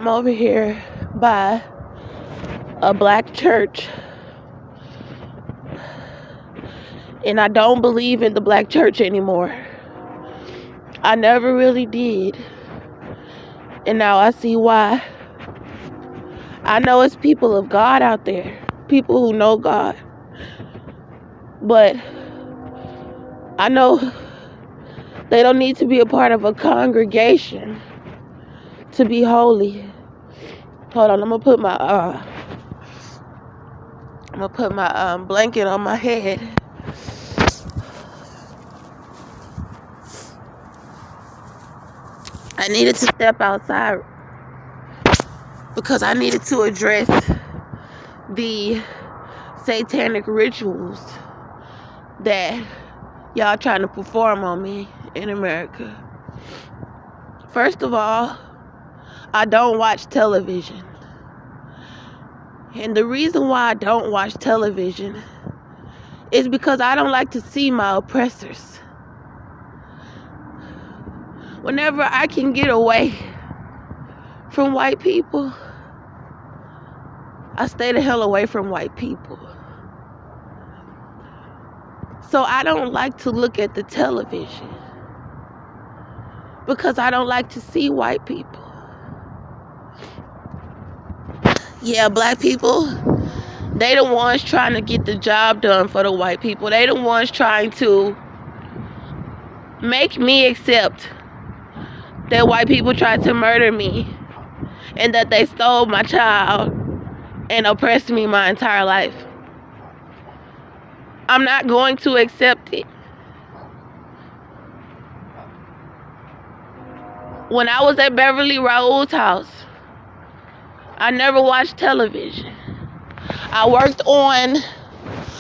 I'm over here by a black church, and I don't believe in the black church anymore. I never really did, and now I see why. I know it's people of God out there, people who know God, but I know they don't need to be a part of a congregation to be holy. Hold on, I'm gonna put my blanket on my head. I needed to step outside because I needed to address the satanic rituals that y'all trying to perform on me in America. First of all, I don't watch television. And the reason why I don't watch television is because I don't like to see my oppressors. Whenever I can get away from white people, I stay the hell away from white people. So I don't like to look at the television because I don't like to see white people. Yeah, black people, they the ones trying to get the job done for the white people. They the ones trying to make me accept that white people tried to murder me and that they stole my child and oppressed me my entire life. I'm not going to accept it. When I was at Beverly Raoul's house, I never watched television. I worked on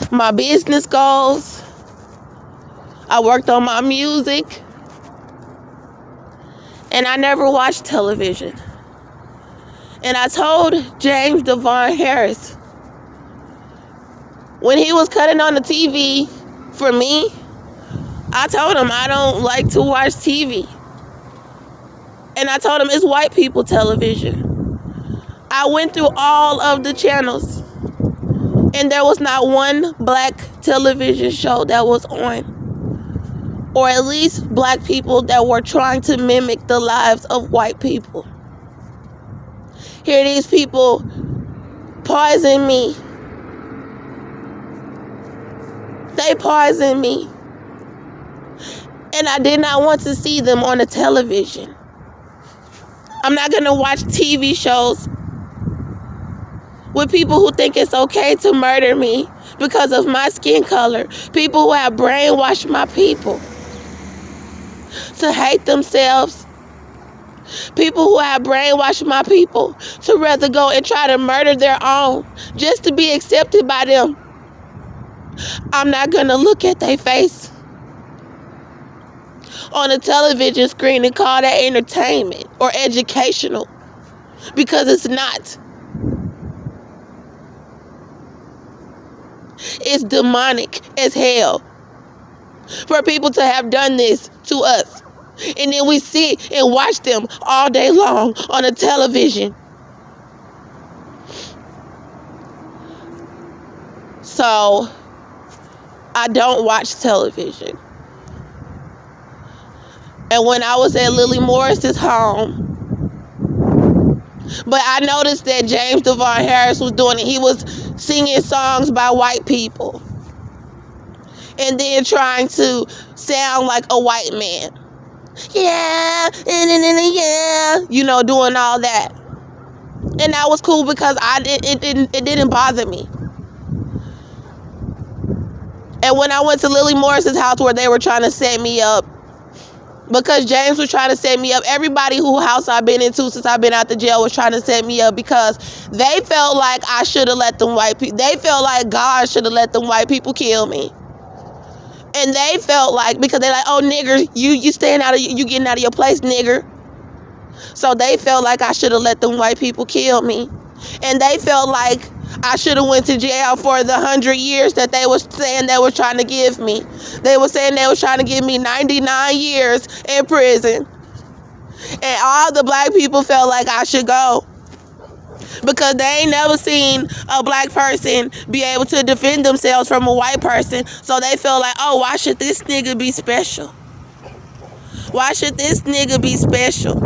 my business goals. I worked on my music. And I never watched television. And I told James Devon Harris, when he was cutting on the TV for me, I told him I don't like to watch TV. And I told him it's white people television. I went through all of the channels, and there was not one black television show that was on, or at least black people that were trying to mimic the lives of white people. Here these people poison me. They poisoned me. And I did not want to see them on the television. I'm not going to watch TV shows with people who think it's okay to murder me because of my skin color. People who have brainwashed my people to hate themselves. People who have brainwashed my people to rather go and try to murder their own just to be accepted by them. I'm not going to look at their face on a television screen and call that entertainment or educational, because it's not. It's demonic as hell for people to have done this to us. And then we sit and watch them all day long on a television. So, I don't watch television. And when I was at Lily Morris's home, but I noticed that James Devon Harris was doing it. He was singing songs by white people and then trying to sound like a white man. Yeah, yeah, you know, doing all that. And that was cool because it didn't bother me. And when I went to Lily Morris's house where they were trying to set me up, because James was trying to set me up, everybody whose house I've been into since I've been out the jail was trying to set me up because they felt like I should have let them white people, they felt like God should have let them white people kill me. And they felt like, because they're like, oh, nigger, you staying out of, you getting out of your place, nigger. So they felt like I should have let them white people kill me. And they felt like I should have went to jail for the 100 years that they was saying they were trying to give me. They were saying they was trying to give me 99 years in prison. And all the black people felt like I should go. because they ain't never seen a black person be able to defend themselves from a white person. So they feel like, oh, why should this nigga be special? Why should this nigga be special?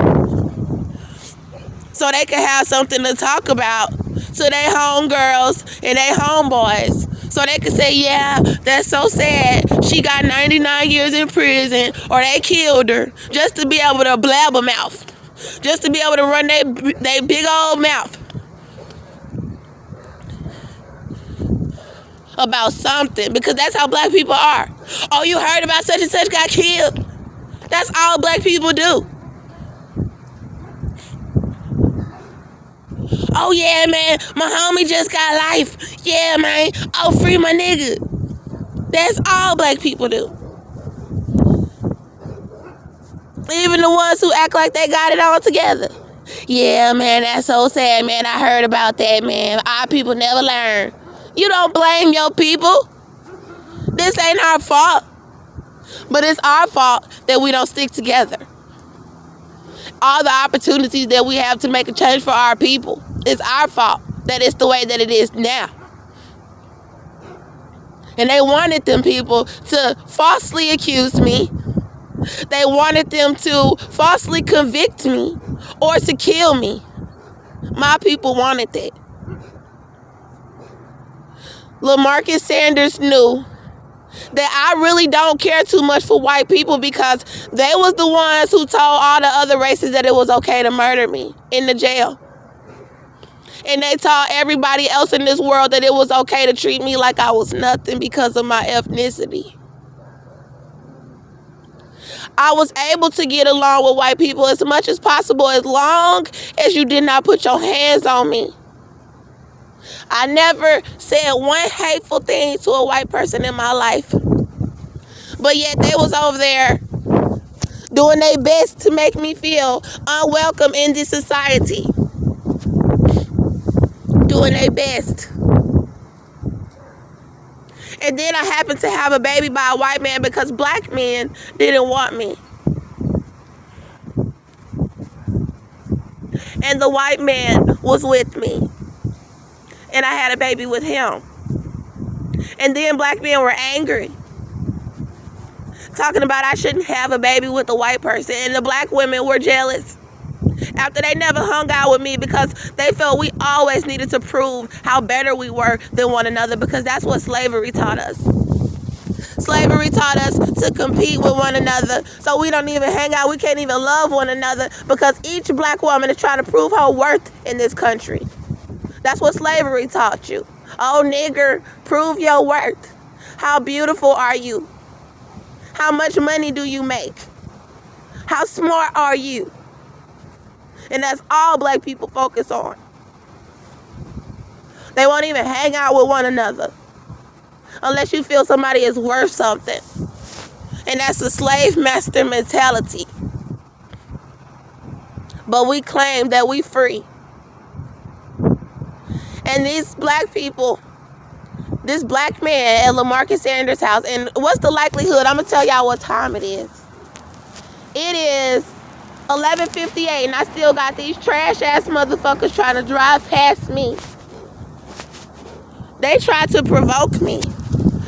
So they can have something to talk about to their homegirls and their homeboys. So they can say, yeah, that's so sad. She got 99 years in prison, or they killed her, just to be able to blab a mouth. Just to be able to run their big old mouth about something. Because that's how black people are. Oh, you heard about such and such got killed? That's all black people do. Oh, yeah, man, my homie just got life. Yeah, man. Oh, free my nigga. That's all black people do. Even the ones who act like they got it all together. Yeah, man, that's so sad, man. I heard about that, man. Our people never learn. You don't blame your people. This ain't our fault. But it's our fault that we don't stick together. All the opportunities that we have to make a change for our people, it's our fault that it's the way that it is now. And they wanted them people to falsely accuse me. They wanted them to falsely convict me or to kill me. My people wanted that. LaMarcus Sanders knew that I really don't care too much for white people, because they was the ones who told all the other races that it was okay to murder me in the jail. And they told everybody else in this world that it was okay to treat me like I was nothing because of my ethnicity. I was able to get along with white people as much as possible, as long as you did not put your hands on me. I never said one hateful thing to a white person in my life. But yet they was over there doing their best to make me feel unwelcome in this society. Doing their best. And then I happened to have a baby by a white man because black men didn't want me. And the white man was with me. And I had a baby with him. And then black men were angry, talking about I shouldn't have a baby with a white person. And the black women were jealous after they never hung out with me, because they felt we always needed to prove how better we were than one another, because that's what slavery taught us. Slavery taught us to compete with one another, so we don't even hang out. We can't even love one another, because each black woman is trying to prove her worth in this country. That's what slavery taught you. Oh, nigger, prove your worth. How beautiful are you? How much money do you make? How smart are you? And that's all black people focus on. They won't even hang out with one another unless you feel somebody is worth something. And that's the slave master mentality. But we claim that we free. And these black people, this black man at LaMarcus Sanders' house, and what's the likelihood? I'm going to tell y'all what time it is. It is 11:58, and I still got these trash-ass motherfuckers trying to drive past me. They tried to provoke me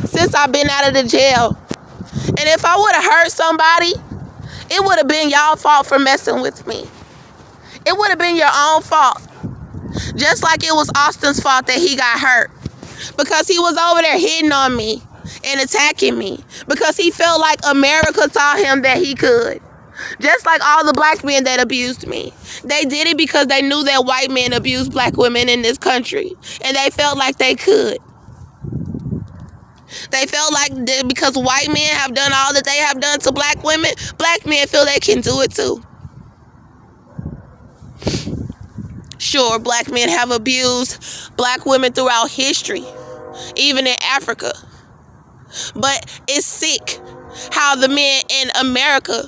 since I've been out of the jail. And if I would have hurt somebody, it would have been y'all fault for messing with me. It would have been your own fault. Just like it was Austin's fault that he got hurt. Because he was over there hitting on me and attacking me. Because he felt like America taught him that he could. Just like all the black men that abused me. They did it because they knew that white men abused black women in this country. And they felt like they could. They felt like because white men have done all that they have done to black women, black men feel they can do it too. Sure, black men have abused black women throughout history, even in Africa. But it's sick how the men in America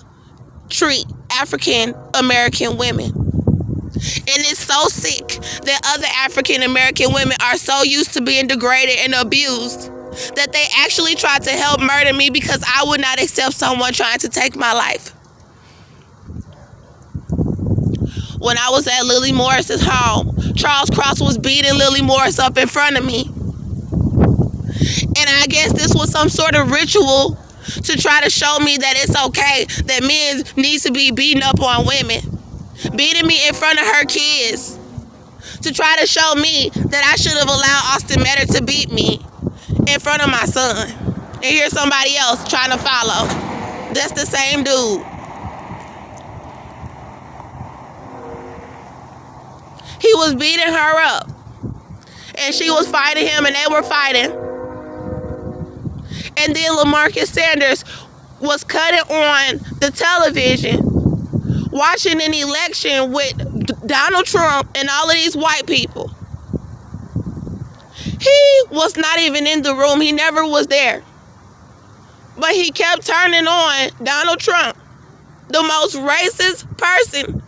treat African American women. And it's so sick that other African American women are so used to being degraded and abused that they actually tried to help murder me because I would not accept someone trying to take my life. When I was at Lily Morris's home Charles Cross was beating Lily Morris up in front of me. And I guess this was some sort of ritual to try to show me that it's okay that men need to be beating up on women. Beating me in front of her kids. To try to show me that I should have allowed Austin Metter to beat me in front of my son. And here's somebody else trying to follow. That's the same dude. He was beating her up. And she was fighting him, and they were fighting. And then LaMarcus Sanders was cutting on the television, watching an election with Donald Trump and all of these white people. He was not even in the room. He never was there. But he kept turning on Donald Trump, the most racist person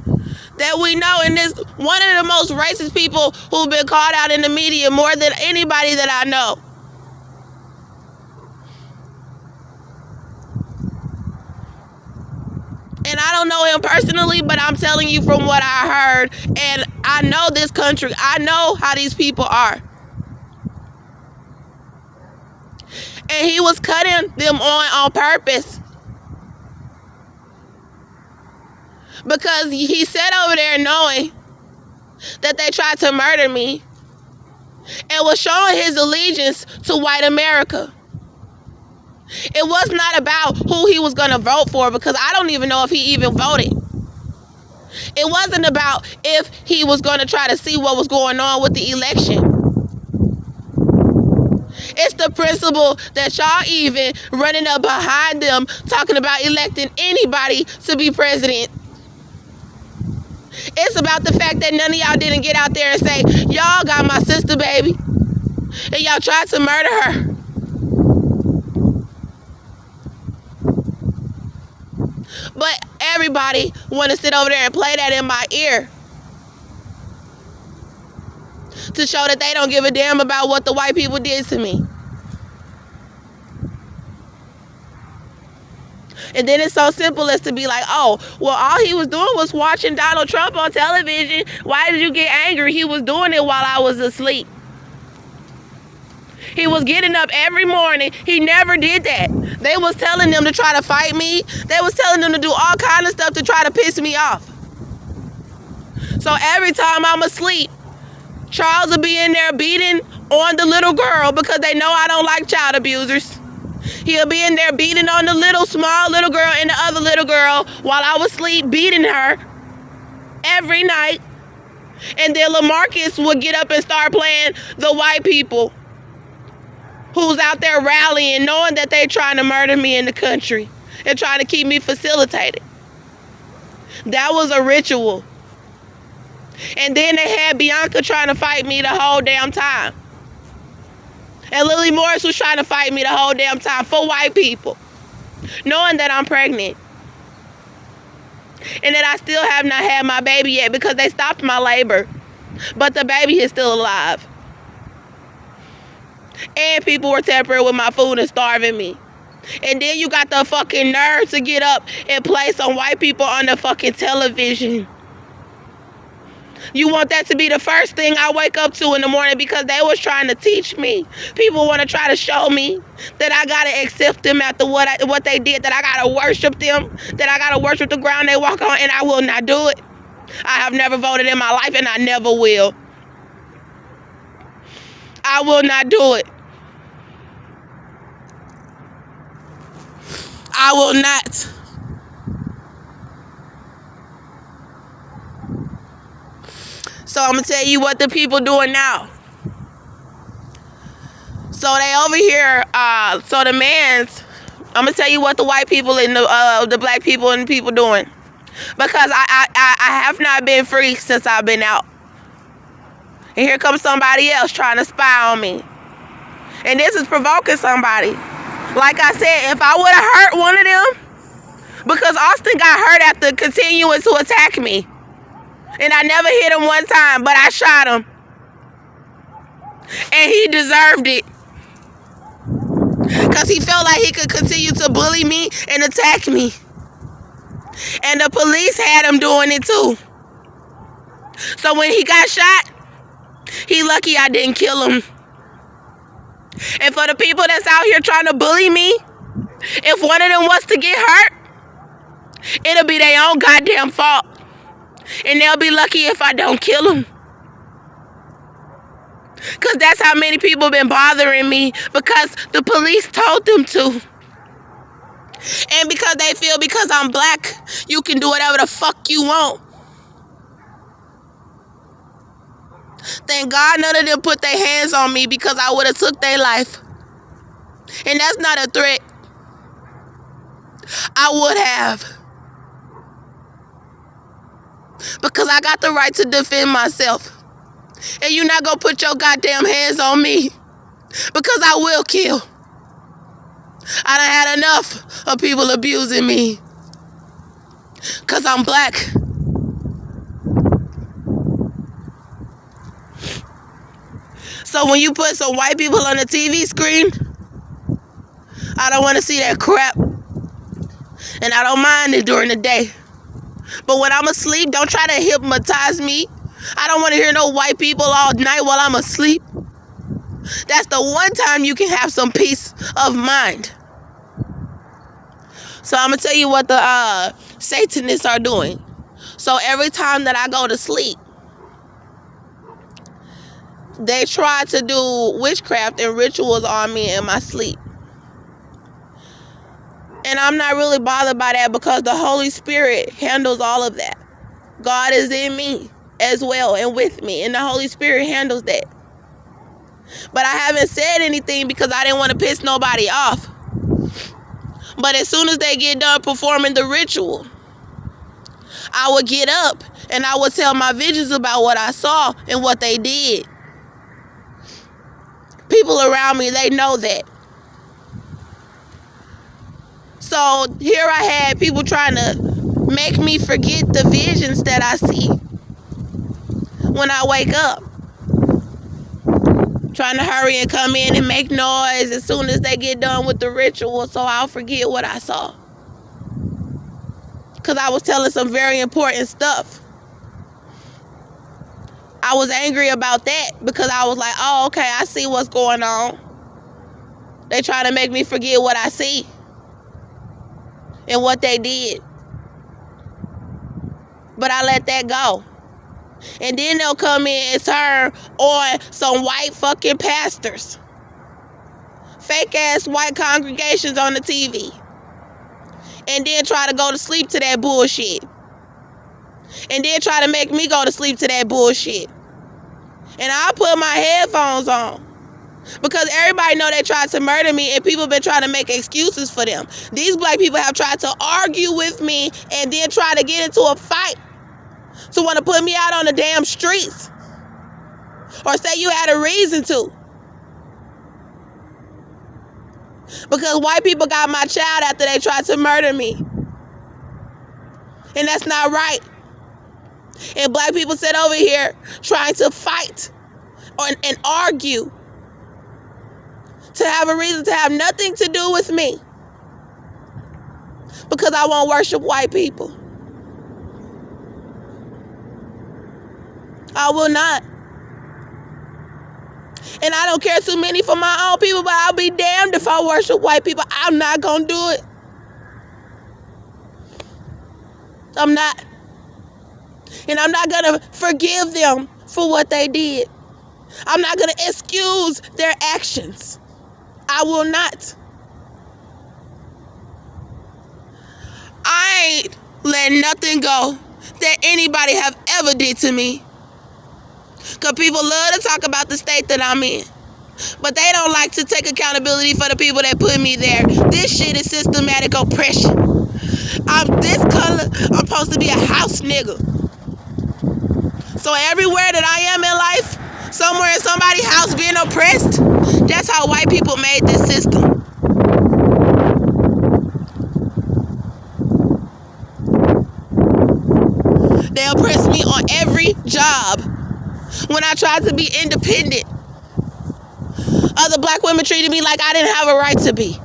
that we know, and this one of the most racist people who've been called out in the media more than anybody that I know. And I don't know him personally, but I'm telling you from what I heard, and I know this country. I know how these people are. And he was cutting them on purpose. Because he sat over there knowing that they tried to murder me and was showing his allegiance to white America. It was not about who he was going to vote for, because I don't even know if he even voted. It wasn't about if he was going to try to see what was going on with the election. It's the principle that y'all even running up behind them talking about electing anybody to be president. It's about the fact that none of y'all didn't get out there and say, y'all got my sister, baby, and y'all tried to murder her. But everybody want to sit over there and play that in my ear to show that they don't give a damn about what the white people did to me. And then it's so simple as to be like, oh, well, all he was doing was watching Donald Trump on television. Why did you get angry? He was doing it while I was asleep. He was getting up every morning. He never did that. They was telling them to try to fight me. They was telling them to do all kind of stuff to try to piss me off. So every time I'm asleep, Charles will be in there beating on the little girl because they know I don't like child abusers. He'll be in there beating on the small little girl and the other little girl while I was asleep, beating her every night. And then LaMarcus would get up and start playing the white people who's out there rallying, knowing that they're trying to murder me in the country and trying to keep me facilitated. That was a ritual. And then they had Bianca trying to fight me the whole damn time. And Lily Morris was trying to fight me the whole damn time for white people, knowing that I'm pregnant. And that I still have not had my baby yet because they stopped my labor. But the baby is still alive. And people were tampering with my food and starving me. And then you got the fucking nerve to get up and play some white people on the fucking television. You want that to be the first thing I wake up to in the morning because they was trying to teach me. People want to try to show me that I got to accept them after what they did, that I got to worship them, that I got to worship the ground they walk on, and I will not do it. I have never voted in my life, and I never will. I will not do it. I will not. So I'm going to tell you what the people doing now. So they over here, so the mans, I'm going to tell you what the white people and the black people and the people doing. Because I have not been free since I've been out. And here comes somebody else trying to spy on me. And this is provoking somebody. Like I said, if I would have hurt one of them, because Austin got hurt after continuing to attack me. And I never hit him one time, but I shot him. And he deserved it. Because he felt like he could continue to bully me and attack me. And the police had him doing it too. So when he got shot, He lucky I didn't kill him. And for the people that's out here trying to bully me, if one of them was to get hurt, it'll be their own goddamn fault. And they'll be lucky if I don't kill them. Because that's how many people been bothering me, because the police told them to. And because they feel because I'm black, you can do whatever the fuck you want. Thank God none of them put their hands on me, because I would have took their life. And that's not a threat. I would have. Because I got the right to defend myself. And you're not going to put your goddamn hands on me. Because I will kill. I done had enough of people abusing me. Because I'm black. So when you put some white people on the TV screen, I don't want to see that crap. And I don't mind it during the day. But when I'm asleep, don't try to hypnotize me. I don't want to hear no white people all night while I'm asleep. That's the one time you can have some peace of mind. So I'm going to tell you what the Satanists are doing. So every time that I go to sleep, they try to do witchcraft and rituals on me in my sleep. And I'm not really bothered by that, because the Holy Spirit handles all of that. God is in me as well and with me, and the Holy Spirit handles that. But I haven't said anything because I didn't want to piss nobody off. But as soon as they get done performing the ritual, I would get up and I would tell my visions about what I saw and what they did. People around me, they know that. So here I had people trying to make me forget the visions that I see when I wake up. Trying to hurry and come in and make noise as soon as they get done with the ritual, so I'll forget what I saw. Because I was telling some very important stuff. I was angry about that, because I was like, oh, okay, I see what's going on. They trying to make me forget what I see and what they did. But I let that go. And then they'll come in and turn on some white fucking pastors. Fake ass white congregations on the TV. And then try to go to sleep to that bullshit. And then try to make me go to sleep to that bullshit. And I put my headphones on. Because everybody know they tried to murder me, and people been trying to make excuses for them. These black people have tried to argue with me and then try to get into a fight. To want to put me out on the damn streets. Or say you had a reason to. Because white people got my child after they tried to murder me. And that's not right. And black people sit over here trying to fight and argue. To have a reason to have nothing to do with me. Because I won't worship white people. I will not. And I don't care too many for my own people, but I'll be damned if I worship white people. I'm not going to do it. I'm not. And I'm not going to forgive them for what they did. I'm not going to excuse their actions. I will not. I ain't letting nothing go that anybody have ever did to me. Because people love to talk about the state that I'm in. But they don't like to take accountability for the people that put me there. This shit is systematic oppression. I'm this color. I'm supposed to be a house nigga. So everywhere that I am in life, somewhere in somebody's house being oppressed, that's how white people made this system. They oppressed me on every job. When I tried to be independent, other black women treated me like I didn't have a right to be.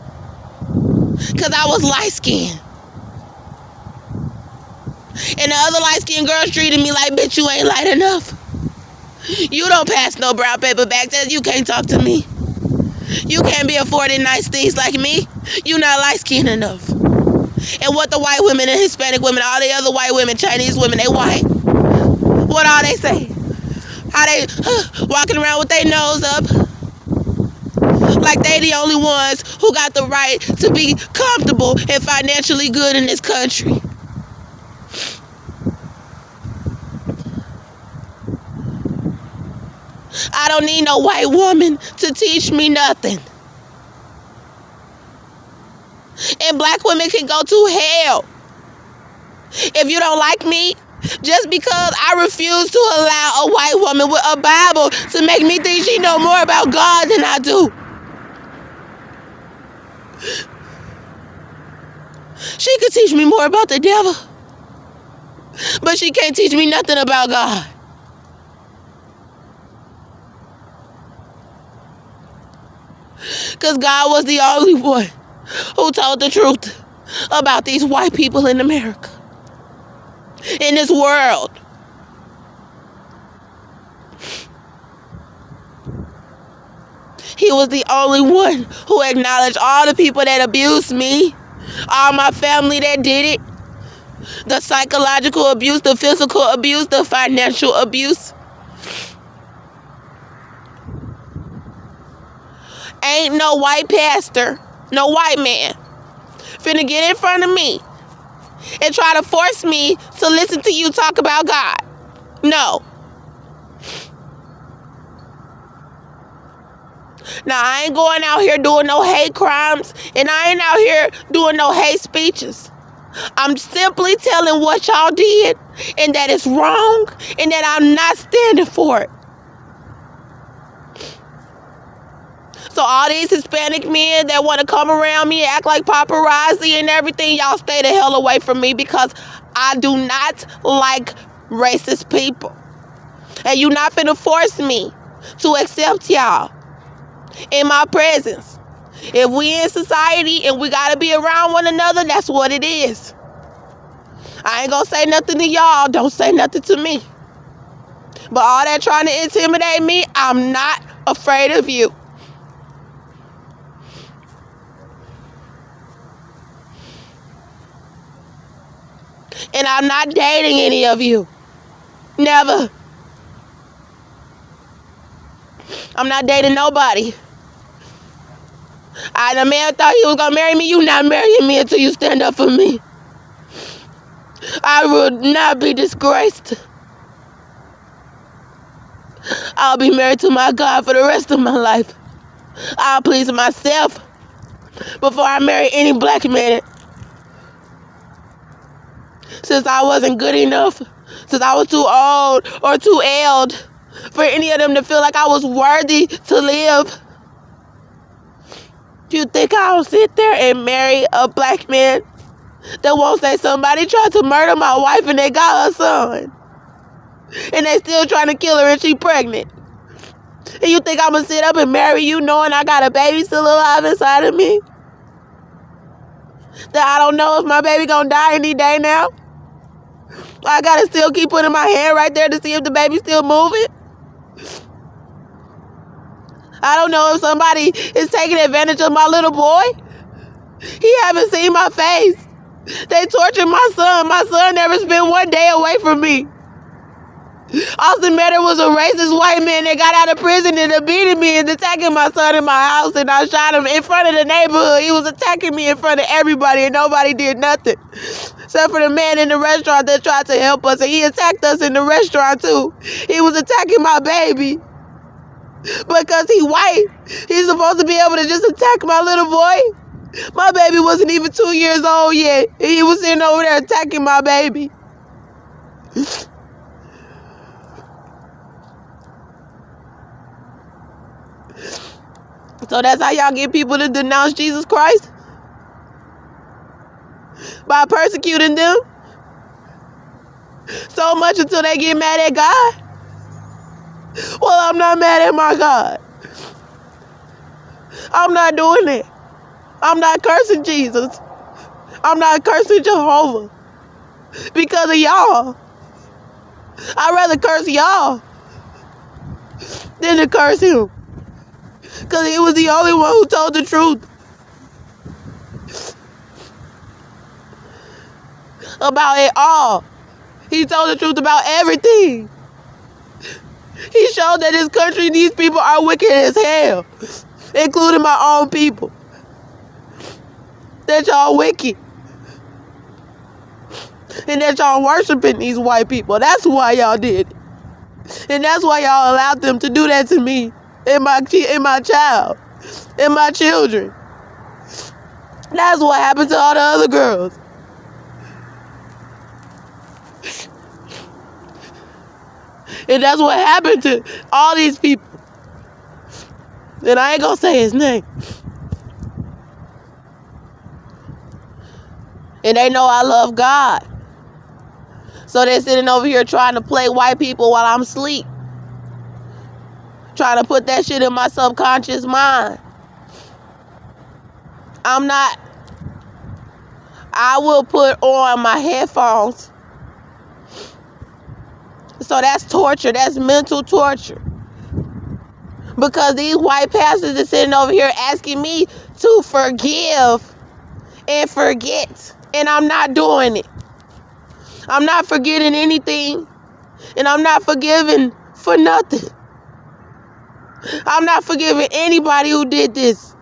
Because I was light-skinned. And the other light-skinned girls treated me like, bitch, you ain't light enough. You don't pass no brown paper back there. You can't talk to me. You can't be affording nice things like me. You not light-skinned enough. And what the white women and Hispanic women, all the other white women, Chinese women, they white. What all they say? How they walking around with their nose up like they the only ones who got the right to be comfortable and financially good in this country. I don't need no white woman to teach me nothing. And black women can go to hell. If you don't like me, just because I refuse to allow a white woman with a Bible to make me think she know more about God than I do. She could teach me more about the devil, but she can't teach me nothing about God. Because God was the only one who told the truth about these white people in America, in this world. He was the only one who acknowledged all the people that abused me, all my family that did it, the psychological abuse, the physical abuse, the financial abuse. Ain't no white pastor, no white man finna get in front of me and try to force me to listen to you talk about God. No. Now, I ain't going out here doing no hate crimes, and I ain't out here doing no hate speeches. I'm simply telling what y'all did, and that it's wrong, and that I'm not standing for it. So all these Hispanic men that want to come around me and act like paparazzi and everything, y'all stay the hell away from me, because I do not like racist people. And you not finna force me to accept y'all in my presence. If we in society and we gotta be around one another, that's what it is. I ain't gonna say nothing to y'all. Don't say nothing to me. But all that trying to intimidate me, I'm not afraid of you. And I'm not dating any of you. Never. I'm not dating nobody. The man thought he was gonna marry me. You not marrying me until you stand up for me. I will not be disgraced. I'll be married to my God for the rest of my life. I'll please myself before I marry any black man. Since I wasn't good enough, since I was too old or too old for any of them to feel like I was worthy to live. Do you think I'll sit there and marry a black man that won't say somebody tried to murder my wife and they got her son, and they still trying to kill her and she pregnant? And you think I'm gonna sit up and marry you knowing I got a baby still alive inside of me? That I don't know if my baby gonna die any day now? I gotta still keep putting my hand right there to see if the baby's still moving? I don't know if somebody is taking advantage of my little boy. He haven't seen my face. They tortured my son. My son never spent one day away from me. Austin Metter was a racist white man that got out of prison and beating me and attacking my son in my house, and I shot him in front of the neighborhood. He was attacking me in front of everybody and nobody did nothing. Except for the man in the restaurant that tried to help us, and he attacked us in the restaurant too. He was attacking my baby. Because he white, he's supposed to be able to just attack my little boy. My baby wasn't even 2 years old yet. He was sitting over there attacking my baby. So that's how y'all get people to denounce Jesus Christ? By persecuting them so much until they get mad at God? Well, I'm not mad at my God. I'm not doing it. I'm not cursing Jesus. I'm not cursing Jehovah because of y'all. I'd rather curse y'all than to curse him. Because he was the only one who told the truth about it all. He told the truth about everything. He showed that this country, these people are wicked as hell, including my own people. That y'all wicked. And that y'all worshiping these white people. That's why y'all did it. And that's why y'all allowed them to do that to me and my child and my children. That's what happened to all the other girls. And that's what happened to all these people. And I ain't gonna say his name. And they know I love God. So they're sitting over here trying to play white people while I'm asleep. Trying to put that shit in my subconscious mind. I'm not. I will put on my headphones. So that's torture. That's mental torture. Because these white pastors are sitting over here asking me to forgive and forget. And I'm not doing it. I'm not forgetting anything. And I'm not forgiving for nothing. I'm not forgiving anybody who did this.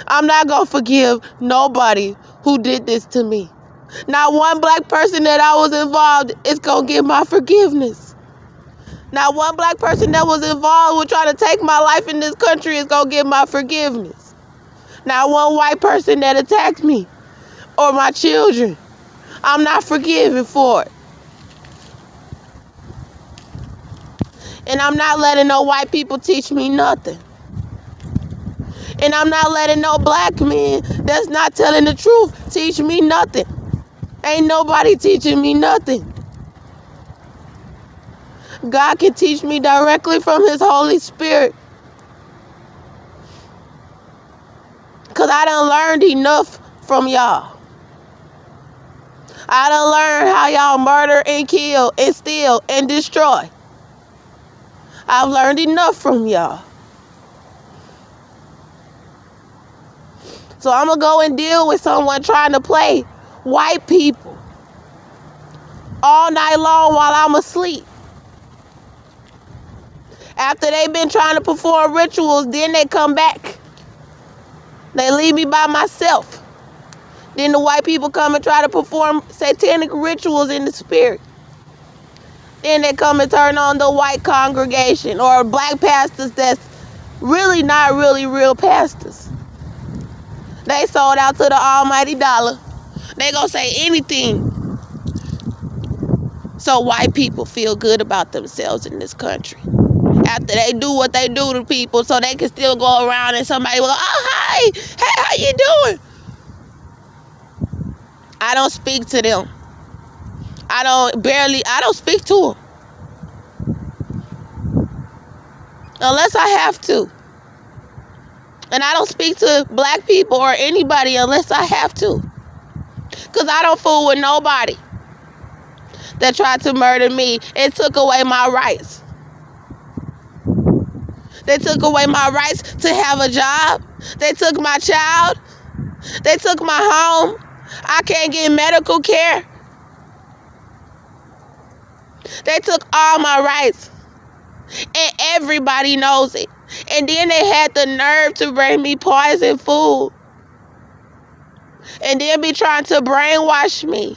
I'm not going to forgive nobody who did this to me. Not one black person that I was involved is going to get my forgiveness. Not one black person that was involved with trying to take my life in this country is going to get my forgiveness. Not one white person that attacked me or my children. I'm not forgiving for it. And I'm not letting no white people teach me nothing. And I'm not letting no black men that's not telling the truth teach me nothing. Ain't nobody teaching me nothing. God can teach me directly from His Holy Spirit. Because I done learned enough from y'all. I done learned how y'all murder and kill and steal and destroy. I've learned enough from y'all. So I'm going to go and deal with someone trying to play white people all night long while I'm asleep. After they've been trying to perform rituals, then they come back. They leave me by myself. Then the white people come and try to perform satanic rituals in the spirit. Then they come and turn on the white congregation or black pastors that's really not really real pastors. They sold out to the almighty dollar. They gonna say anything so white people feel good about themselves in this country. After they do what they do to people so they can still go around and somebody will go, oh, hi, hey, how you doing? I don't speak to them. I don't speak to them. Unless I have to. And I don't speak to black people or anybody unless I have to. Because I don't fool with nobody that tried to murder me and took away my rights. They took away my rights to have a job. They took my child. They took my home. I can't get medical care. They took all my rights. And everybody knows it. And then they had the nerve to bring me poison food. And then be trying to brainwash me.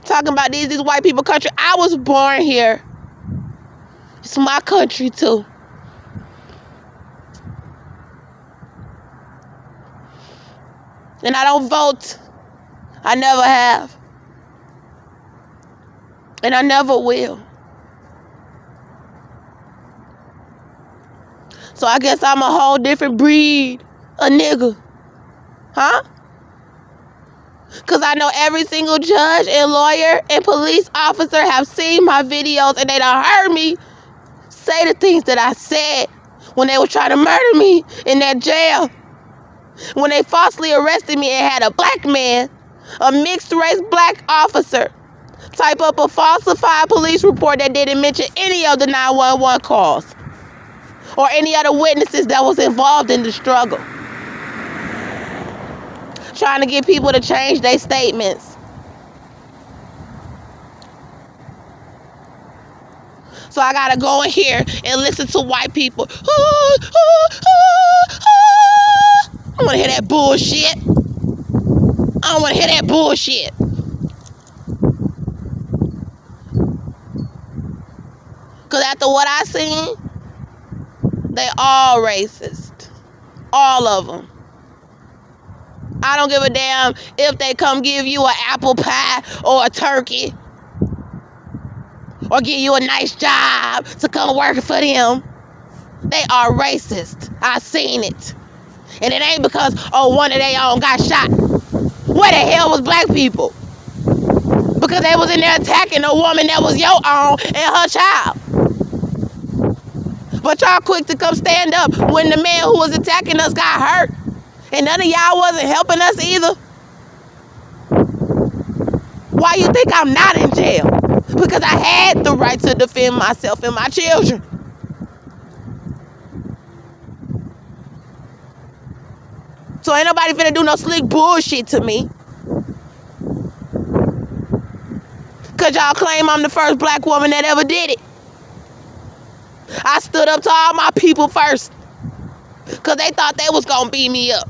Talking about these white people country. I was born here. It's my country too. And I don't vote. I never have. And I never will. So I guess I'm a whole different breed of nigga. Huh? Because I know every single judge and lawyer and police officer have seen my videos and they done heard me say the things that I said when they were trying to murder me in that jail. When they falsely arrested me and had a black man, a mixed race black officer, Type up a falsified police report that didn't mention any of the 911 calls or any other witnesses that was involved in the struggle. Trying to get people to change their statements. So I gotta go in here and listen to white people. I don't wanna hear that bullshit. I don't wanna hear that bullshit. Cause after what I seen, they all racist. All of them. I don't give a damn if they come give you an apple pie or a turkey or give you a nice job to come work for them. They are racist. I seen it. And it ain't because, one of their own got shot. Where the hell was black people? Because they was in there attacking a woman that was your own and her child. But y'all quick to come stand up when the man who was attacking us got hurt. And none of y'all wasn't helping us either. Why you think I'm not in jail? Because I had the right to defend myself and my children. So ain't nobody finna do no slick bullshit to me. Cause y'all claim I'm the first black woman that ever did it. I stood up to all my people first. Cause they thought they was gonna beat me up.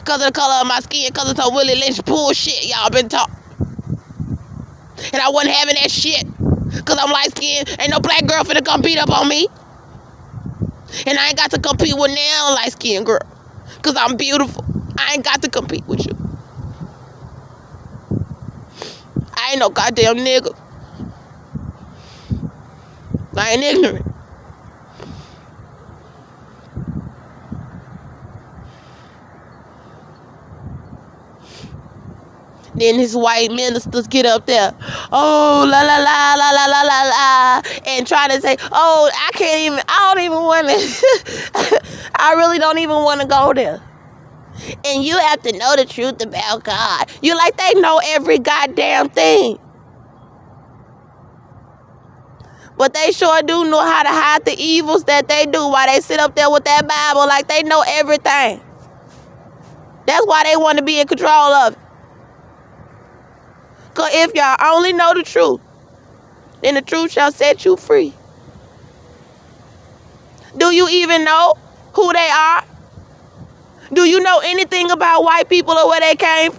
Cause of the color of my skin, cause of some Willie Lynch bullshit y'all been taught. And I wasn't having that shit. Cause I'm light skinned. Ain't no black girl finna come beat up on me. And I ain't got to compete with now light skinned girl. Cause I'm beautiful. I ain't got to compete with you. I ain't no goddamn nigga. I ain't ignorant. Then his white ministers get up there, oh, la, la, la, la, la, la, la, la, and try to say, I don't even want to, I really don't even want to go there. And you have to know the truth about God. You like they know every goddamn thing. But they sure do know how to hide the evils that they do while they sit up there with that Bible like they know everything. That's why they want to be in control of it. Because if y'all only know the truth, then the truth shall set you free. Do you even know who they are? Do you know anything about white people or where they came from?